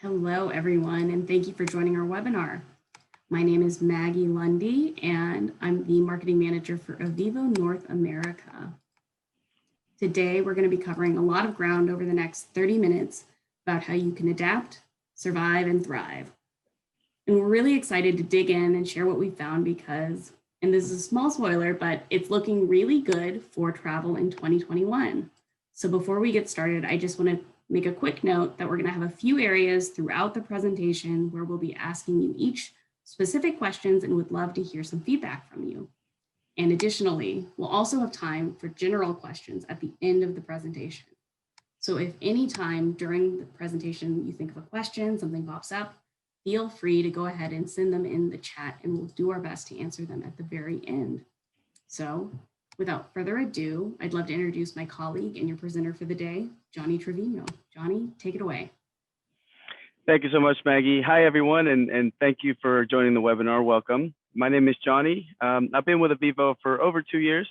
Hello, everyone, and thank you for joining our webinar. My name is Maggie Lundy, and I'm the Marketing Manager for eviivo North America. Today, we're going to be covering a lot of ground over the next 30 minutes about how you can adapt, survive, and thrive. And we're really excited to dig in and share what we found because, and this is a small spoiler, but it's looking really good for travel in 2021. So before we get started, I just want to make a quick note that we're going to have a few areas throughout the presentation where we'll be asking you each specific questions and would love to hear some feedback from you. And additionally, we'll also have time for general questions at the end of the presentation. So if any time during the presentation you think of a question, something pops up, feel free to go ahead and send them in the chat and we'll do our best to answer them at the very end. So without further ado, I'd love to introduce my colleague and your presenter for the day, Johnny Trevino. Johnny, take it away. Thank you so much, Maggie. Hi, everyone, and thank you for joining the webinar. Welcome. My name is Johnny. I've been with eviivo for over 2 years.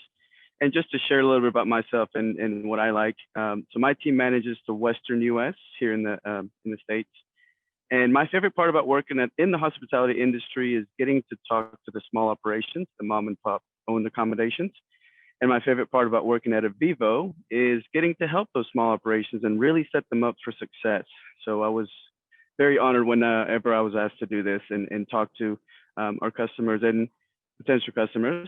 And just to share a little bit about myself and what I like. So my team manages the Western US here in the States. And my favorite part about working in the hospitality industry is getting to talk to the small operations, the mom and pop owned accommodations. And my favorite part about working at eviivo is getting to help those small operations and really set them up for success. So I was very honored whenever I was asked to do this and talk to our customers and potential customers.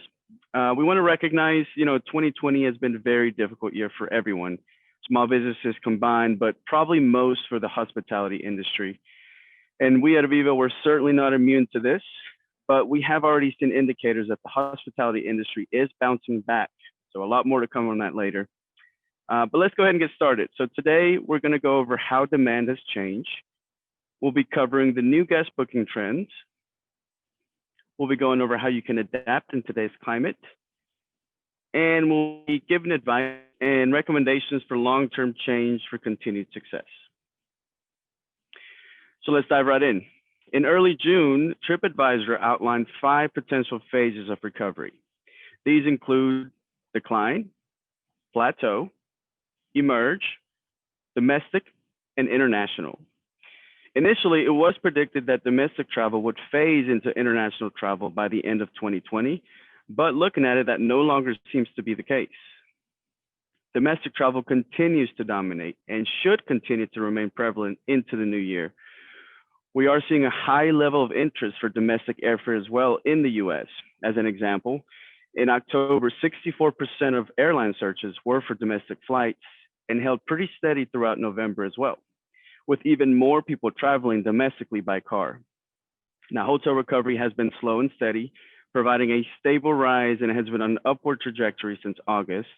We want to recognize, 2020 has been a very difficult year for everyone, small businesses combined, but probably most for the hospitality industry. And we at eviivo, we're certainly not immune to this, but we have already seen indicators that the hospitality industry is bouncing back. So a lot more to come on that later. But let's go ahead and get started. So today we're going to go over how demand has changed. We'll be covering the new guest booking trends. We'll be going over how you can adapt in today's climate. And we'll be giving advice and recommendations for long-term change for continued success. So let's dive right in. In early June, TripAdvisor outlined 5 potential phases of recovery. These include decline, plateau, emerge, domestic, and international. Initially, it was predicted that domestic travel would phase into international travel by the end of 2020, but looking at it, that no longer seems to be the case. Domestic travel continues to dominate and should continue to remain prevalent into the new year. We are seeing a high level of interest for domestic airfare as well in the US. As an example, in October, 64% of airline searches were for domestic flights and held pretty steady throughout November as well, with even more people traveling domestically by car. Now, hotel recovery has been slow and steady, providing a stable rise and has been on an upward trajectory since August.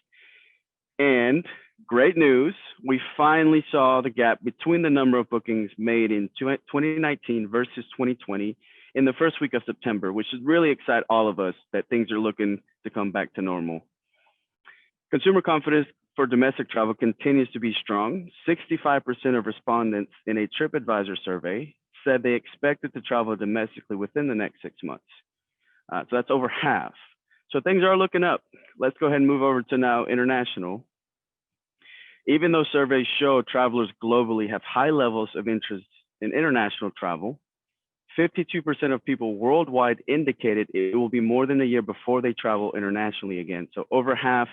And great news, we finally saw the gap between the number of bookings made in 2019 versus 2020 in the first week of September, which should really excite all of us that things are looking to come back to normal. Consumer confidence for domestic travel continues to be strong. 65% of respondents in a TripAdvisor survey said they expected to travel domestically within the next 6 months. So that's over half. So things are looking up. Let's go ahead and move over to now international. Even though surveys show travelers globally have high levels of interest in international travel, 52% of people worldwide indicated it will be more than a year before they travel internationally again. So over half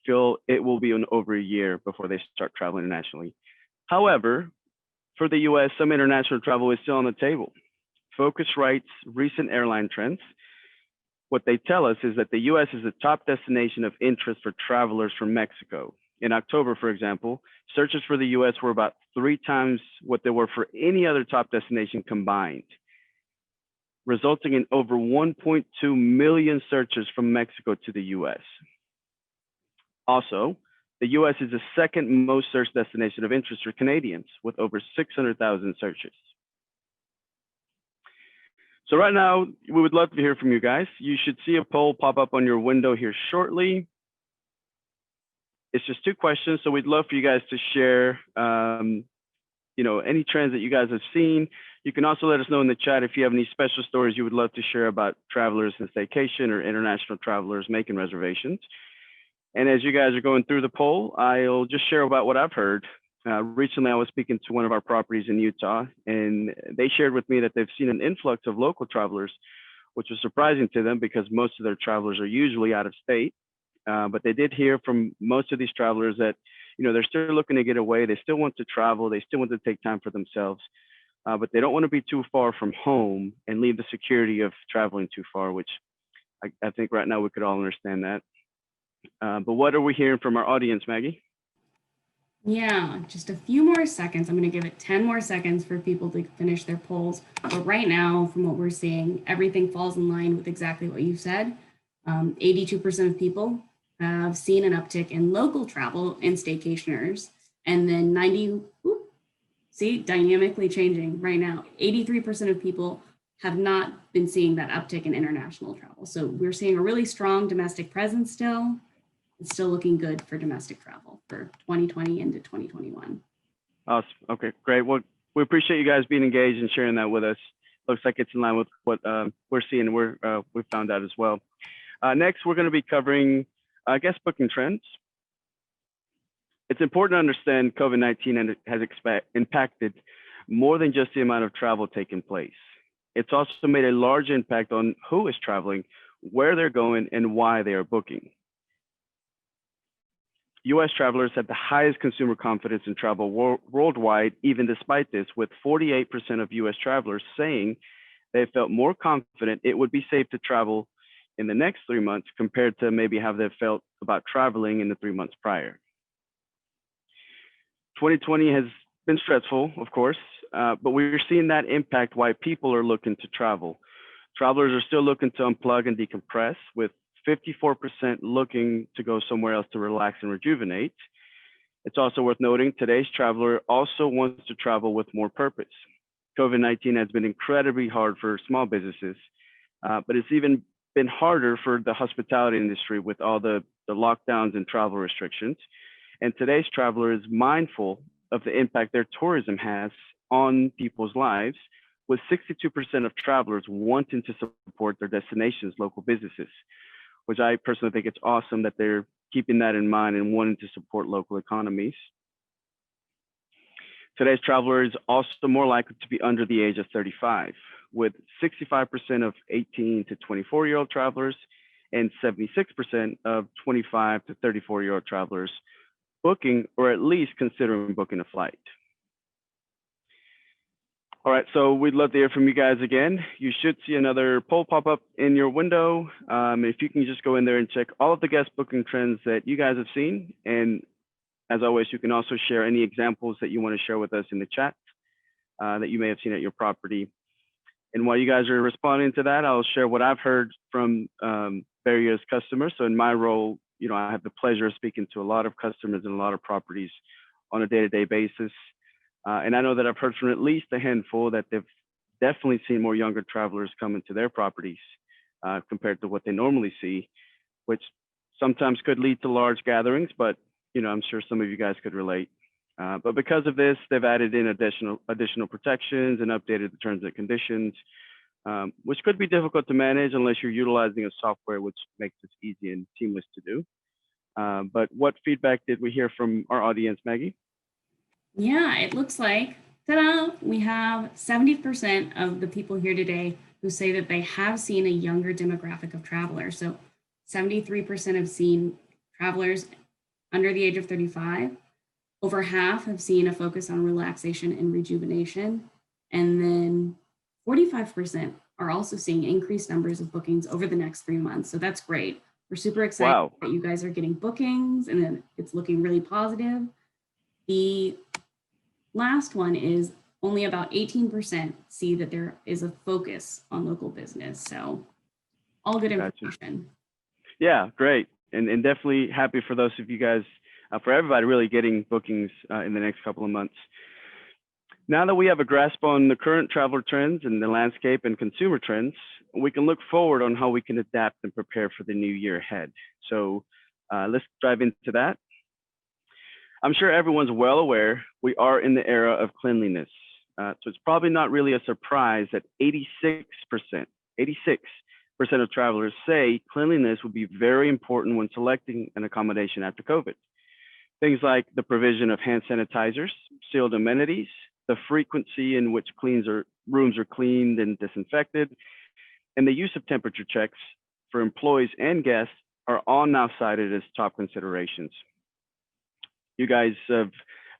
feel it will be over a year before they start traveling internationally. However, for the US, some international travel is still on the table. Focusrite's recent airline trends, what they tell us is that the US is the top destination of interest for travelers from Mexico. In October, for example, searches for the US were about 3 times what they were for any other top destination combined, resulting in over 1.2 million searches from Mexico to the US. Also, the US is the second most searched destination of interest for Canadians with over 600,000 searches. So right now, we would love to hear from you guys. You should see a poll pop up on your window here shortly. It's just 2 questions, so we'd love for you guys to share any trends that you guys have seen. You can also let us know in the chat if you have any special stories you would love to share about travelers in staycation or international travelers making reservations. And as you guys are going through the poll, I'll just share about what I've heard. Recently, I was speaking to one of our properties in Utah, and they shared with me that they've seen an influx of local travelers, which was surprising to them because most of their travelers are usually out of state. But they did hear from most of these travelers that, they're still looking to get away. They still want to travel. They still want to take time for themselves, but they don't want to be too far from home and leave the security of traveling too far, which I think right now we could all understand that. But what are we hearing from our audience, Maggie? Yeah, just a few more seconds. I'm going to give it 10 more seconds for people to finish their polls. But right now, from what we're seeing, everything falls in line with exactly what you said. 82% of people have seen an uptick in local travel and staycationers. And then dynamically changing right now. 83% of people have not been seeing that uptick in international travel. So we're seeing a really strong domestic presence still. It's still looking good for domestic travel for 2020 into 2021. Awesome. Okay, great. Well, we appreciate you guys being engaged and sharing that with us. Looks like it's in line with what we're seeing. We found out as well. Next, we're going to be covering guest booking trends. It's important to understand COVID-19 has impacted more than just the amount of travel taking place. It's also made a large impact on who is traveling, where they're going, and why they are booking. U.S. travelers have the highest consumer confidence in travel worldwide, even despite this, with 48% of U.S. travelers saying they felt more confident it would be safe to travel in the next 3 months compared to maybe how they felt about traveling in the 3 months prior. 2020 has been stressful, of course, but we're seeing that impact why people are looking to travel. Travelers are still looking to unplug and decompress, with 54% looking to go somewhere else to relax and rejuvenate. It's also worth noting today's traveler also wants to travel with more purpose. COVID-19 has been incredibly hard for small businesses, but it's even been harder for the hospitality industry with all the lockdowns and travel restrictions. And today's traveler is mindful of the impact their tourism has on people's lives, with 62% of travelers wanting to support their destination's local businesses, which I personally think it's awesome that they're keeping that in mind and wanting to support local economies. Today's traveler is also more likely to be under the age of 35, with 65% of 18 to 24-year-old travelers and 76% of 25 to 34-year-old travelers booking or at least considering booking a flight. All right, so we'd love to hear from you guys again. You should see another poll pop up in your window. If you can just go in there and check all of the guest booking trends that you guys have seen. And as always, you can also share any examples that you want to share with us in the chat that you may have seen at your property. And while you guys are responding to that, I'll share what I've heard from various customers. So in my role, I have the pleasure of speaking to a lot of customers and a lot of properties on a day-to-day basis. And I know that I've heard from at least a handful that they've definitely seen more younger travelers come into their properties compared to what they normally see, which sometimes could lead to large gatherings, but I'm sure some of you guys could relate. But because of this, they've added in additional protections and updated the terms and conditions, which could be difficult to manage unless you're utilizing a software which makes this easy and seamless to do. But what feedback did we hear from our audience, Maggie? Yeah, it looks like, ta-da, we have 70% of the people here today who say that they have seen a younger demographic of travelers. So 73% have seen travelers under the age of 35. Over half have seen a focus on relaxation and rejuvenation. And then 45% are also seeing increased numbers of bookings over the next 3 months. So that's great. We're super excited that you guys are getting bookings and then it's looking really positive. The last one is only about 18% see that there is a focus on local business. So all good information. Yeah, great. And definitely happy for those of you guys, for everybody really getting bookings in the next couple of months. Now that we have a grasp on the current traveler trends and the landscape and consumer trends, we can look forward on how we can adapt and prepare for the new year ahead. So let's dive into that. I'm sure everyone's well aware we are in the era of cleanliness. So it's probably not really a surprise that 86% of travelers say cleanliness would be very important when selecting an accommodation after COVID. Things like the provision of hand sanitizers, sealed amenities, the frequency in which rooms are cleaned and disinfected, and the use of temperature checks for employees and guests are all now cited as top considerations. You guys have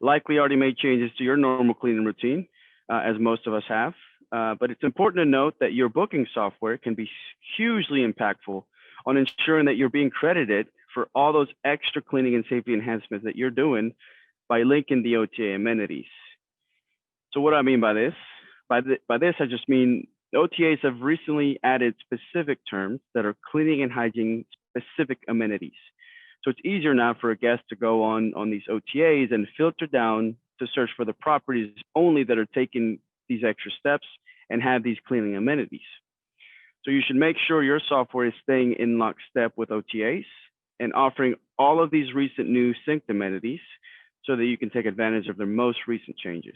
likely already made changes to your normal cleaning routine, as most of us have, but it's important to note that your booking software can be hugely impactful on ensuring that you're being credited for all those extra cleaning and safety enhancements that you're doing by linking the OTA amenities. So what do I mean by this? By this, I just mean OTAs have recently added specific terms that are cleaning and hygiene specific amenities. So it's easier now for a guest to go on these OTAs and filter down to search for the properties only that are taking these extra steps and have these cleaning amenities. So you should make sure your software is staying in lockstep with OTAs and offering all of these recent new synced amenities so that you can take advantage of their most recent changes.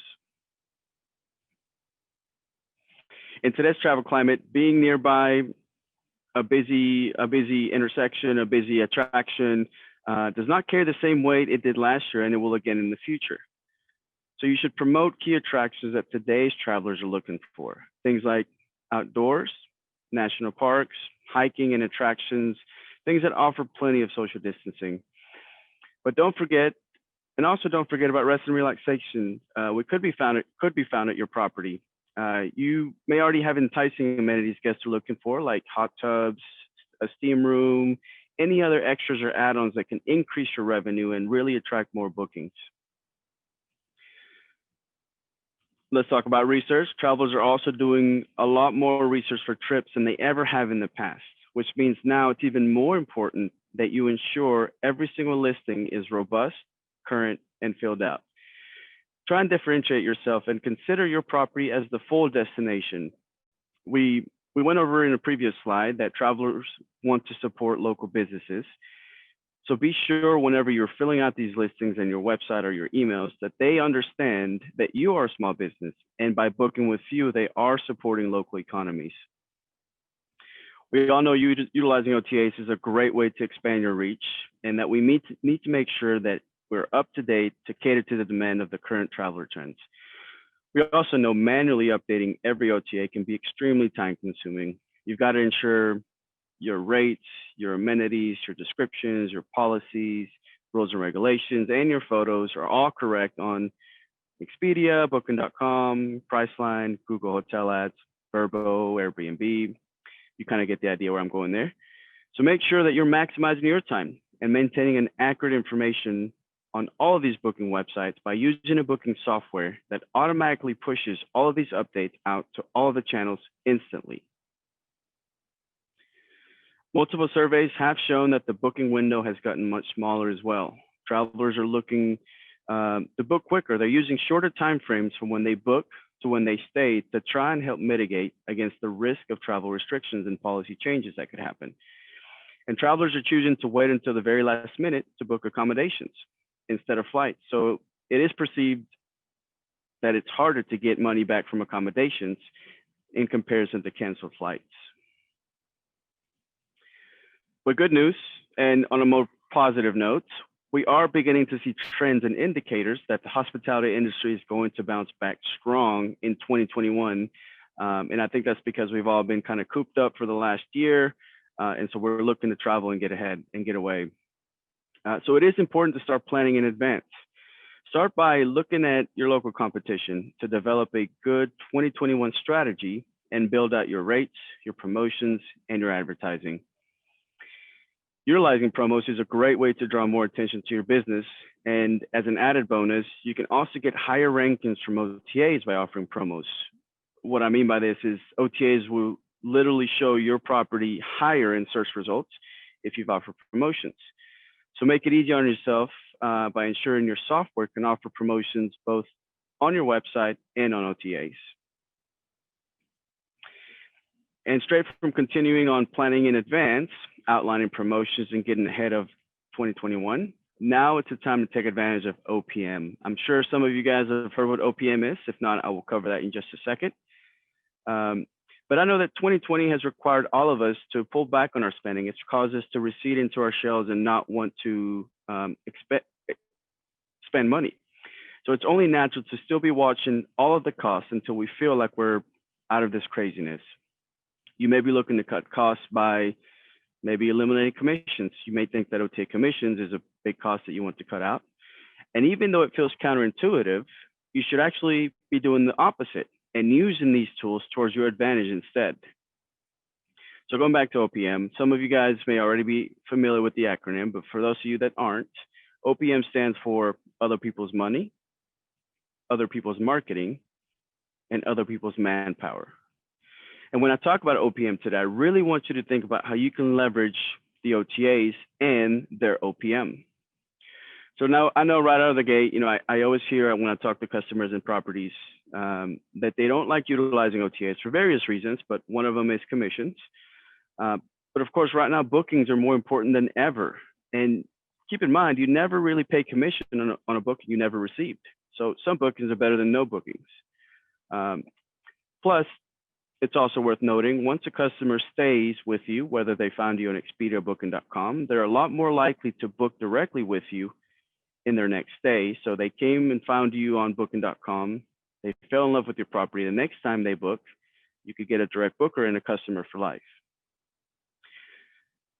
In today's travel climate, being nearby a busy intersection, a busy attraction, does not carry the same weight it did last year, and it will again in the future. So you should promote key attractions that today's travelers are looking for. Things like outdoors, national parks, hiking and attractions, things that offer plenty of social distancing. But don't forget about rest and relaxation. Could be found at your property. You may already have enticing amenities guests are looking for, like hot tubs, a steam room, any other extras or add-ons that can increase your revenue and really attract more bookings. Let's talk about research. Travelers are also doing a lot more research for trips than they ever have in the past, which means now it's even more important that you ensure every single listing is robust, current, and filled out. Try and differentiate yourself and consider your property as the full destination. We went over in a previous slide that travelers want to support local businesses. So be sure whenever you're filling out these listings in your website or your emails that they understand that you are a small business, and by booking with you, they are supporting local economies. We all know utilizing OTAs is a great way to expand your reach, and that we need to make sure that we're up to date to cater to the demand of the current traveler trends. We also know manually updating every OTA can be extremely time consuming. You've got to ensure your rates, your amenities, your descriptions, your policies, rules and regulations, and your photos are all correct on Expedia, Booking.com, Priceline, Google Hotel Ads, Vrbo, Airbnb. You kind of get the idea where I'm going there. So make sure that you're maximizing your time and maintaining an accurate information on all of these booking websites by using a booking software that automatically pushes all of these updates out to all of the channels instantly. Multiple surveys have shown that the booking window has gotten much smaller as well. Travelers are looking to book quicker. They're using shorter timeframes from when they book to when they stay to try and help mitigate against the risk of travel restrictions and policy changes that could happen. And travelers are choosing to wait until the very last minute to book accommodations instead of flights. So it is perceived that it's harder to get money back from accommodations in comparison to canceled flights. But good news, and on a more positive note, we are beginning to see trends and indicators that the hospitality industry is going to bounce back strong in 2021. And I think that's because we've all been kind of cooped up for the last year. And so we're looking to travel and get ahead and get away. So it is important to start planning in advance. Start by looking at your local competition to develop a good 2021 strategy and build out your rates, your promotions, and your advertising. Utilizing promos is a great way to draw more attention to your business. And as an added bonus, you can also get higher rankings from OTAs by offering promos. What I mean by this is OTAs will literally show your property higher in search results if you've offered promotions. So make it easy on yourself by ensuring your software can offer promotions both on your website and on OTAs. And straight from continuing on planning in advance, outlining promotions and getting ahead of 2021, now it's a time to take advantage of OPM. I'm sure some of you guys have heard what OPM is. If not, I will cover that in just a second. But I know that 2020 has required all of us to pull back on our spending. It's caused us to recede into our shells and not want to spend money. So it's only natural to still be watching all of the costs until we feel like we're out of this craziness. You may be looking to cut costs by maybe eliminating commissions. You may think that OTA commissions is a big cost that you want to cut out. And even though it feels counterintuitive, you should actually be doing the opposite and using these tools towards your advantage instead. So going back to OPM, some of you guys may already be familiar with the acronym, but for those of you that aren't, OPM stands for other people's money, other people's marketing, and other people's manpower. And when I talk about OPM today, I really want you to think about how you can leverage the OTAs and their OPM. So now I know right out of the gate, I always hear when I talk to customers and properties that they don't like utilizing OTAs for various reasons, but one of them is commissions. But of course, right now, bookings are more important than ever. And keep in mind, you never really pay commission on a booking you never received. So some bookings are better than no bookings. Plus, it's also worth noting, once a customer stays with you, whether they found you on Expedia or Booking.com, they're a lot more likely to book directly with you in their next stay. So they came and found you on Booking.com, they fell in love with your property. The next time they book, you could get a direct booker and a customer for life.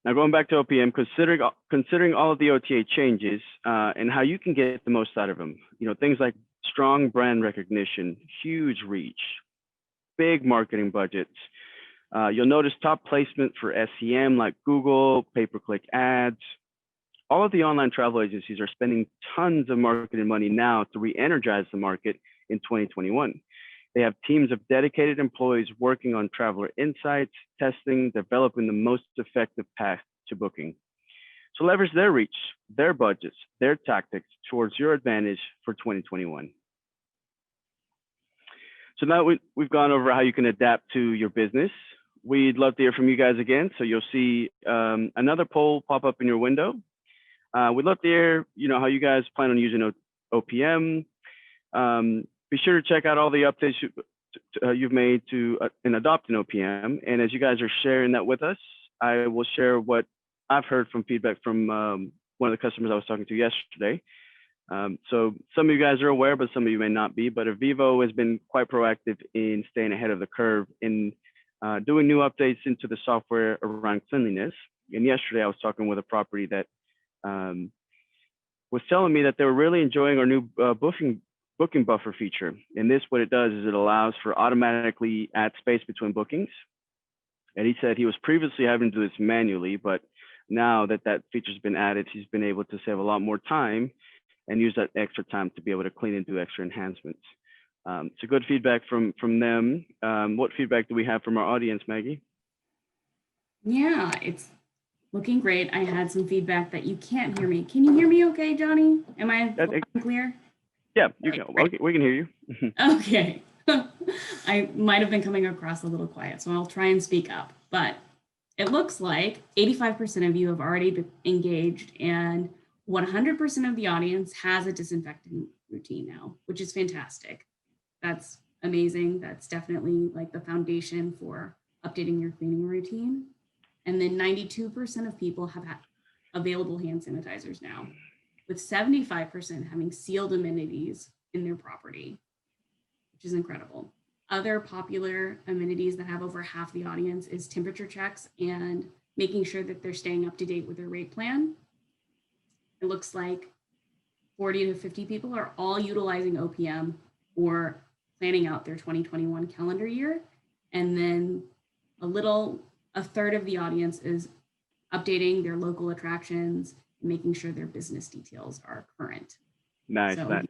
Now going back to OPM, considering all of the OTA changes and how you can get the most out of them, things like strong brand recognition, huge reach, big marketing budgets. You'll notice top placement for SEM like Google, pay-per-click ads. All of the online travel agencies are spending tons of marketing money now to re-energize the market in 2021. They have teams of dedicated employees working on traveler insights, testing, developing the most effective path to booking. So leverage their reach, their budgets, their tactics towards your advantage for 2021. So now we've gone over how you can adapt to your business. We'd love to hear from you guys again. So you'll see another poll pop up in your window. We'd love to hear, how you guys plan on using OPM. Be sure to check out all the updates you've made to in adopting OPM. And as you guys are sharing that with us, I will share what I've heard from feedback from one of the customers I was talking to yesterday. So some of you guys are aware, but some of you may not be. But eviivo has been quite proactive in staying ahead of the curve in doing new updates into the software around cleanliness. And yesterday I was talking with a property that was telling me that they were really enjoying our new booking buffer feature. And this, what it does is it allows for automatically add space between bookings. And he said he was previously having to do this manually, but now that that feature's been added, he's been able to save a lot more time and use that extra time to be able to clean and do extra enhancements. So good feedback from them. What feedback do we have from our audience, Maggie? Yeah, it's looking great. I had some feedback that you can't hear me. Can you hear me okay, Johnny? Am I clear? Yeah, you can. Okay, we can hear you. Okay. I might have been coming across a little quiet, so I'll try and speak up. But it looks like 85% of you have already been engaged, and 100% of the audience has a disinfecting routine now, which is fantastic. That's amazing. That's definitely like the foundation for updating your cleaning routine. And then 92% of people have available hand sanitizers now, with 75% having sealed amenities in their property, which is incredible. Other popular amenities that have over half the audience is temperature checks and making sure that they're staying up to date with their rate plan. It looks like 40 to 50 people are all utilizing OPM or planning out their 2021 calendar year. And then a third of the audience is updating their local attractions, making sure their business details are current. Nice. So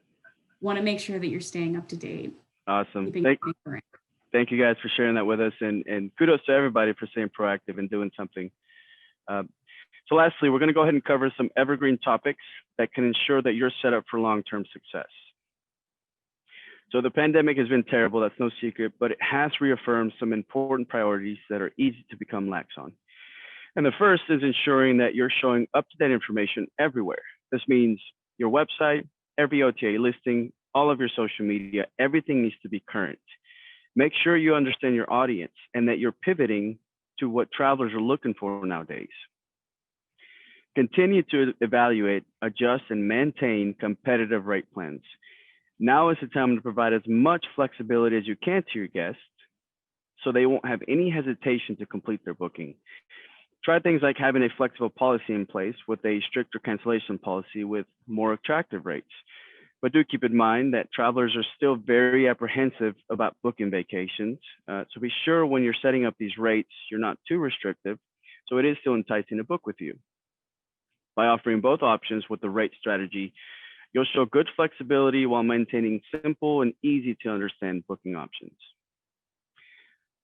want to make sure that you're staying up to date. Awesome. Thank you guys for sharing that with us, and kudos to everybody for staying proactive and doing something. So lastly, we're going to go ahead and cover some evergreen topics that can ensure that you're set up for long-term success. So the pandemic has been terrible, that's no secret, but it has reaffirmed some important priorities that are easy to become lax on. And the first is ensuring that you're showing up-to-date information everywhere. This means your website, every OTA listing, all of your social media, everything needs to be current. Make sure you understand your audience and that you're pivoting to what travelers are looking for nowadays. Continue to evaluate, adjust, and maintain competitive rate plans. Now is the time to provide as much flexibility as you can to your guests so they won't have any hesitation to complete their booking. Try things like having a flexible policy in place with a stricter cancellation policy with more attractive rates. But do keep in mind that travelers are still very apprehensive about booking vacations. So be sure when you're setting up these rates, you're not too restrictive. So it is still enticing to book with you. By offering both options with the rate strategy, you'll show good flexibility while maintaining simple and easy to understand booking options.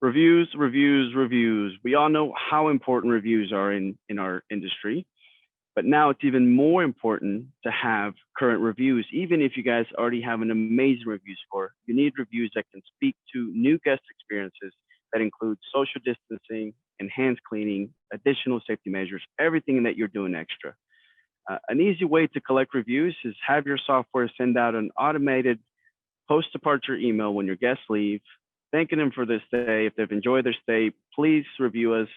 Reviews, reviews, reviews. We all know how important reviews are in our industry, but now it's even more important to have current reviews. Even if you guys already have an amazing review score, you need reviews that can speak to new guest experiences that include social distancing, enhanced cleaning, additional safety measures, everything that you're doing extra. An easy way to collect reviews is have your software send out an automated post-departure email when your guests leave, thanking them for their stay. If they've enjoyed their stay, please review us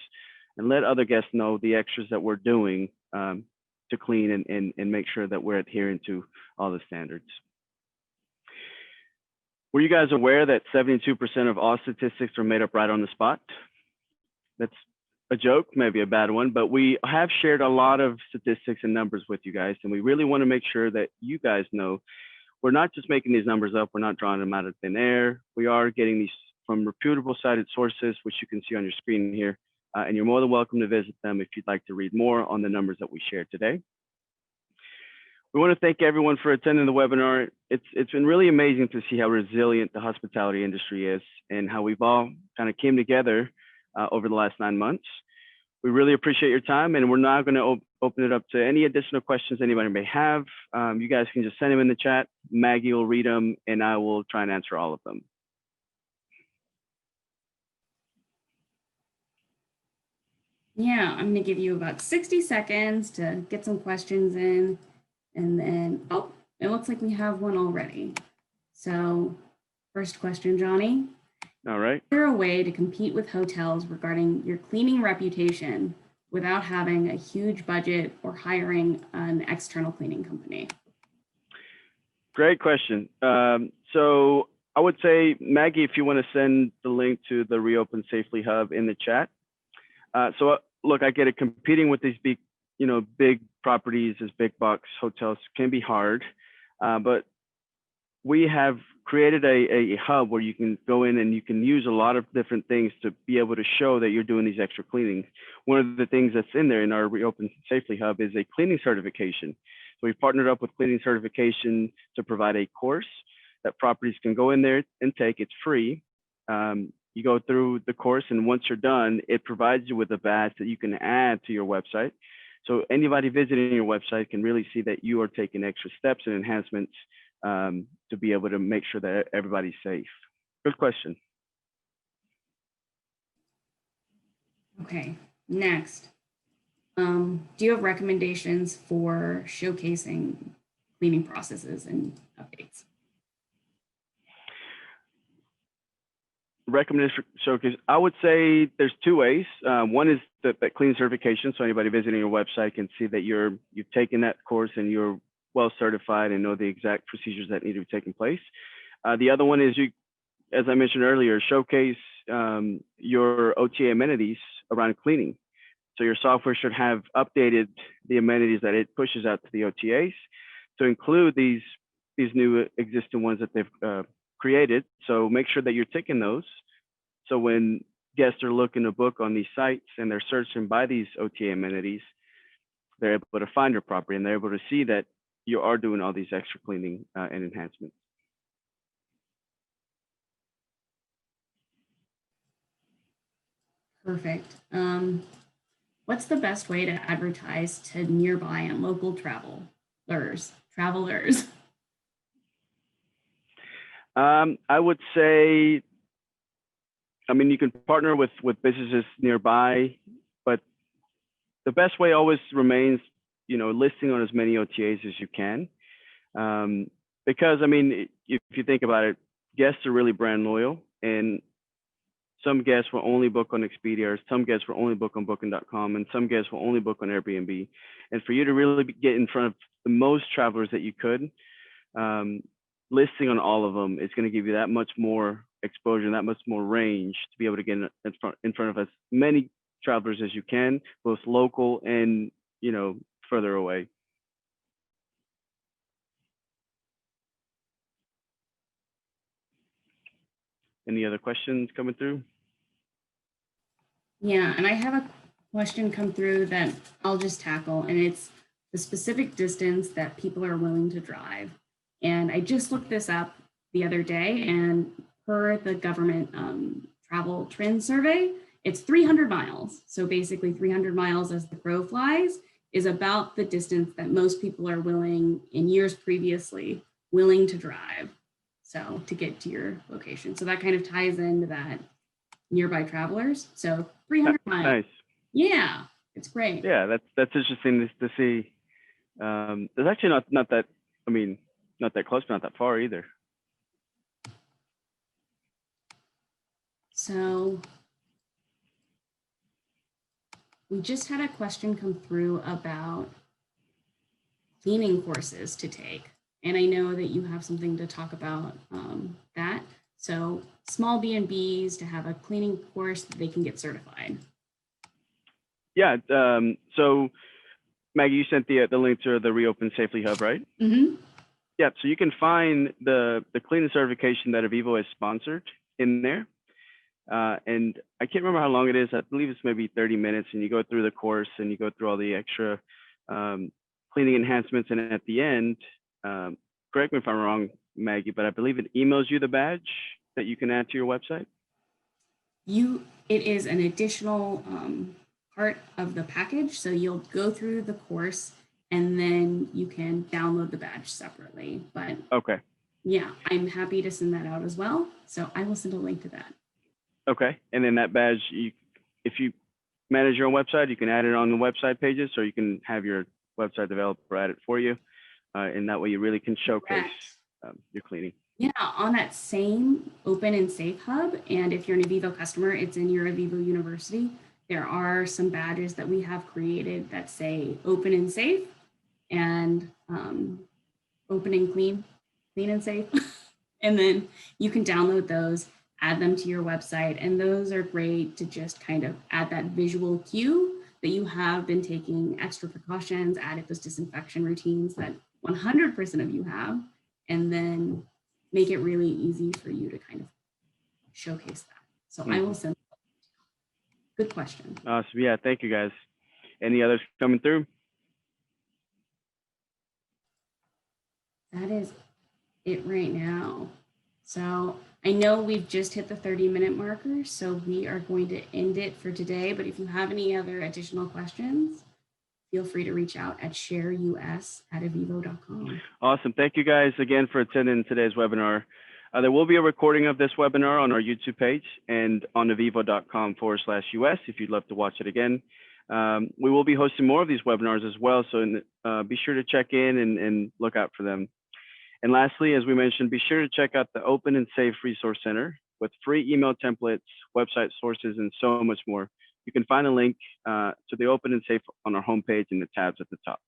and let other guests know the extras that we're doing to clean and make sure that we're adhering to all the standards. Were you guys aware that 72% of all statistics are made up right on the spot? That's a joke, maybe a bad one, but we have shared a lot of statistics and numbers with you guys, and we really want to make sure that you guys know we're not just making these numbers up, we're not drawing them out of thin air. We are getting these from reputable cited sources, which you can see on your screen here, and you're more than welcome to visit them if you'd like to read more on the numbers that we shared today. We want to thank everyone for attending the webinar. It's been really amazing to see how resilient the hospitality industry is and how we've all kind of came together over the last 9 months. We really appreciate your time, and we're now going to open it up to any additional questions anybody may have. You guys can just send them in the chat. Maggie will read them, and I will try and answer all of them. Yeah, I'm going to give you about 60 seconds to get some questions in, and then, oh, it looks like we have one already. So first question, Johnny. All right. Is there a way to compete with hotels regarding your cleaning reputation without having a huge budget or hiring an external cleaning company? Great question. So I would say, Maggie, if you want to send the link to the Reopen Safely Hub in the chat. Look, I get it. Competing with these big, big properties as big box hotels can be hard, but we have created a hub where you can go in and you can use a lot of different things to be able to show that you're doing these extra cleanings. One of the things that's in there in our Reopen Safely Hub is a cleaning certification. So we've partnered up with cleaning certification to provide a course that properties can go in there and take. It's free. You go through the course, and once you're done, it provides you with a badge that you can add to your website. So anybody visiting your website can really see that you are taking extra steps and enhancements to be able to make sure that everybody's safe. Good question. Okay, next. Do you have recommendations for showcasing cleaning processes and updates? Recommendation showcase, I would say there's two ways. One is that cleaning certification, so anybody visiting your website can see that you've taken that course and you're well certified and know the exact procedures that need to be taking place. The other one is, as I mentioned earlier, showcase your OTA amenities around cleaning. So your software should have updated the amenities that it pushes out to the OTAs to include these new existing ones that they've created. So make sure that you're ticking those. So when guests are looking to book on these sites and they're searching by these OTA amenities, they're able to find your property and they're able to see that you are doing all these extra cleaning and enhancements. Perfect. What's the best way to advertise to nearby and local travelers? I would say, you can partner with businesses nearby, but the best way always remains, listing on as many OTAs as you can. Because, if you think about it, guests are really brand loyal. And Some guests will only book on Expedia, or some guests will only book on Booking.com, and some guests will only book on Airbnb. And for you to really get in front of the most travelers that you could, listing on all of them is going to give you that much more exposure and that much more range to be able to get in front of as many travelers as you can, both local and, you know, further away. Any other questions coming through? Yeah, and I have a question come through that I'll just tackle, and it's the specific distance that people are willing to drive. And I just looked this up the other day, and per the government travel trend survey, it's 300 miles. So basically 300 miles as the crow flies is about the distance that most people are willing in years previously willing to drive. So to get to your location. So that kind of ties into that nearby travelers. So 300 miles. Nice. Yeah, it's great. Yeah, that's interesting to see. There's actually not that, I mean, not that close, but not that far either. So we just had a question come through about cleaning courses to take. And I know that you have something to talk about that. So small B&Bs to have a cleaning course that they can get certified. Yeah. So Maggie, you sent the link to the Reopen Safely Hub, right? Mm-hmm. Yeah. So you can find the cleaning certification that eviivo has sponsored in there. And I can't remember how long it is. I believe it's maybe 30 minutes, and you go through the course and you go through all the extra cleaning enhancements. And at the end, correct me if I'm wrong, Maggie, but I believe it emails you the badge that you can add to your website. It is an additional part of the package. So you'll go through the course and then you can download the badge separately. But okay. Yeah, I'm happy to send that out as well. So I will send a link to that. Okay. And then that badge, if you manage your own website, you can add it on the website pages, or you can have your website developer add it for you. And that way you really can showcase your cleaning. Yeah, on that same Open and Safe Hub. And if you're an eviivo customer, it's in your eviivo University. There are some badges that we have created that say Open and Safe and Open and Clean and Safe. And then you can download those, add them to your website. And those are great to just kind of add that visual cue that you have been taking extra precautions, added those disinfection routines that 100% of you have, and then make it really easy for you to kind of showcase that. So I will send. Good question. Awesome. Yeah, thank you guys. Any others coming through? That is it right now. So I know we've just hit the 30-minute marker, so we are going to end it for today. But if you have any other additional questions, feel free to reach out at shareus@eviivo.com. Awesome. Thank you guys again for attending today's webinar. There will be a recording of this webinar on our YouTube page and on eviivo.com/US if you'd love to watch it again. We will be hosting more of these webinars as well, so be sure to check in and look out for them. And lastly, as we mentioned, be sure to check out the Open and Safe Resource Center with free email templates, website sources, and so much more. You can find a link to the Open and Safe on our homepage in the tabs at the top.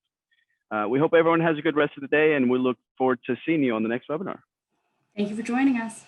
We hope everyone has a good rest of the day, and we look forward to seeing you on the next webinar. Thank you for joining us.